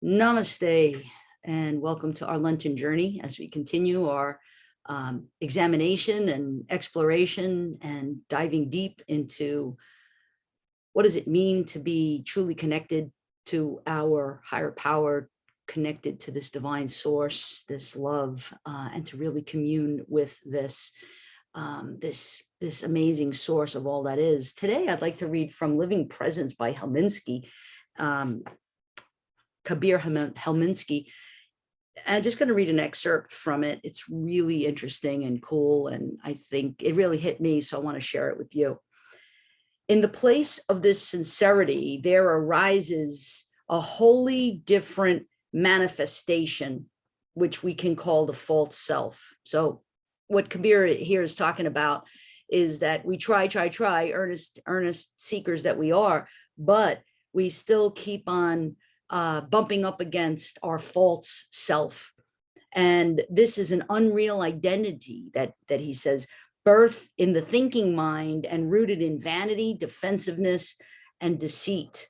Namaste, and welcome to our Lenten journey as we continue our examination and exploration and diving deep into what does it mean to be truly connected to our higher power, connected to this divine source, this love, and to really commune with this amazing source of all that is. Today, I'd like to read from Living Presence by Helminski. Kabir Helminski. I'm just going to read an excerpt from it. It's really interesting and cool, and I think it really hit me, so I want to share it with you. In the place of this sincerity, there arises a wholly different manifestation, which we can call the false self. So what Kabir here is talking about is that we try, earnest seekers that we are, but we still keep on bumping up against our false self. And this is an unreal identity that he says, birth in the thinking mind and rooted in vanity, defensiveness, and deceit.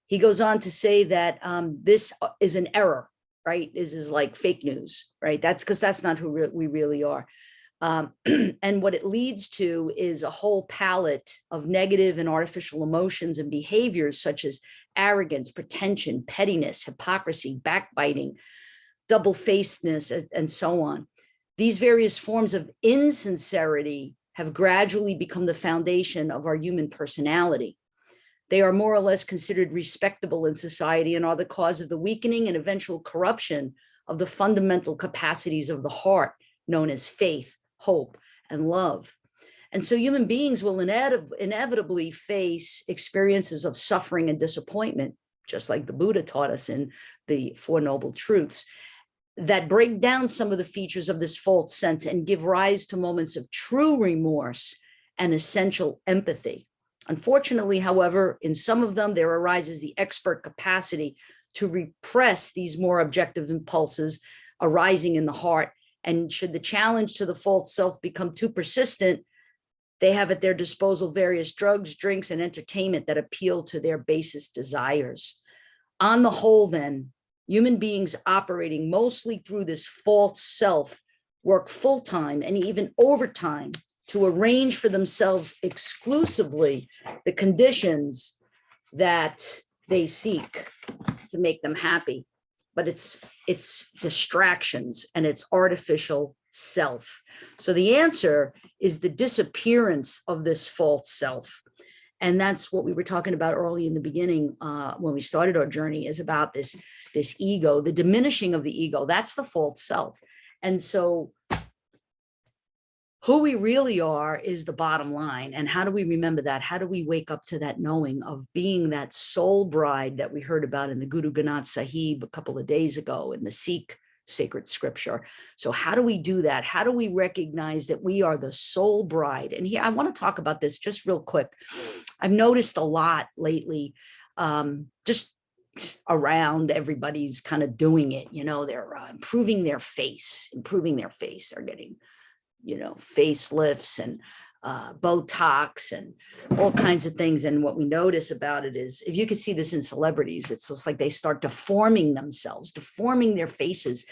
He goes on to say that this is an error, right? This is like fake news, right? That's because that's not who we really are. And what it leads to is a whole palette of negative and artificial emotions and behaviors such as arrogance, pretension, pettiness, hypocrisy, backbiting, double-facedness, and so on. These various forms of insincerity have gradually become the foundation of our human personality. They are more or less considered respectable in society and are the cause of the weakening and eventual corruption of the fundamental capacities of the heart, known as faith, hope, and love. And so human beings will inevitably face experiences of suffering and disappointment, just like the Buddha taught us in the Four Noble Truths, that break down some of the features of this false sense and give rise to moments of true remorse and essential empathy. Unfortunately, however, in some of them, there arises the expert capacity to repress these more objective impulses arising in the heart. And should the challenge to the false self become too persistent, they have at their disposal various drugs, drinks, and entertainment that appeal to their basest desires. On the whole, then, human beings operating mostly through this false self work full-time and even overtime to arrange for themselves exclusively the conditions that they seek to make them happy. But it's distractions and it's artificial self. So the answer is the disappearance of this false self. And that's what we were talking about early in the beginning when we started our journey, is about this ego, the diminishing of the ego. That's the false self. And so who we really are is the bottom line. And how do we remember that? How do we wake up to that knowing of being that soul bride that we heard about in the Guru Granth Sahib a couple of days ago in the Sikh sacred scripture? So how do we do that? How do we recognize that we are the soul bride? And here I want to talk about this just real quick. I've noticed a lot lately, just around, everybody's kind of doing it. You know, they're improving their face. They're getting, facelifts and Botox and all kinds of things. And what we notice about it is, if you could see this in celebrities, it's just like they start deforming themselves, deforming their faces,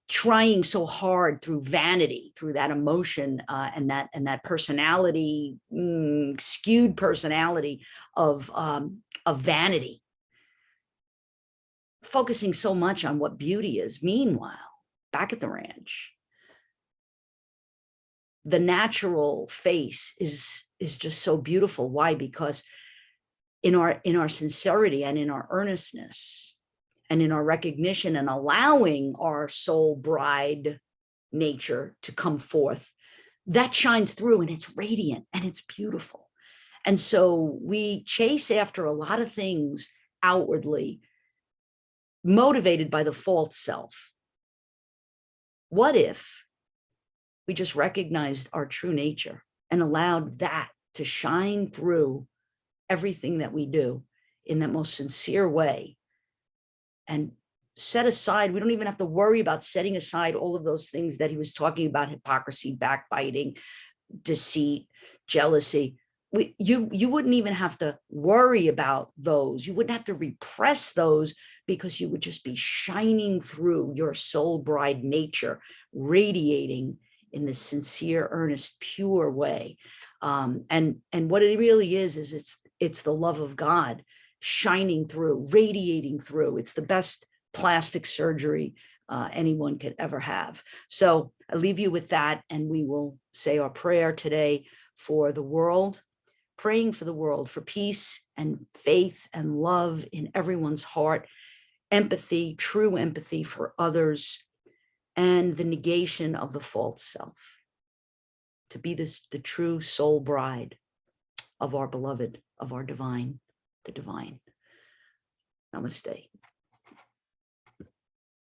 trying so hard through vanity, through that emotion and that personality, skewed personality of vanity, focusing so much on what beauty is. Meanwhile, back at the ranch, the natural face is just so beautiful. Why? Because in our sincerity and in our earnestness and in our recognition and allowing our soul bride nature to come forth, that shines through and it's radiant and it's beautiful. And so we chase after a lot of things outwardly, motivated by the false self. What if we just recognized our true nature and allowed that to shine through everything that we do in that most sincere way, and set aside, we don't even have to worry about setting aside all of those things that he was talking about: hypocrisy, backbiting, deceit, jealousy. you wouldn't even have to worry about those. You wouldn't have to repress those, because you would just be shining through your soul bride nature, radiating in this sincere, earnest, pure way. And what it really is it's the love of God shining through, radiating through. It's the best plastic surgery anyone could ever have. So I leave you with that, and we will say our prayer today for the world, praying for the world, for peace and faith and love in everyone's heart, empathy, true empathy for others, and the negation of the false self, to be the true soul bride of our beloved, of our divine, the divine. Namaste.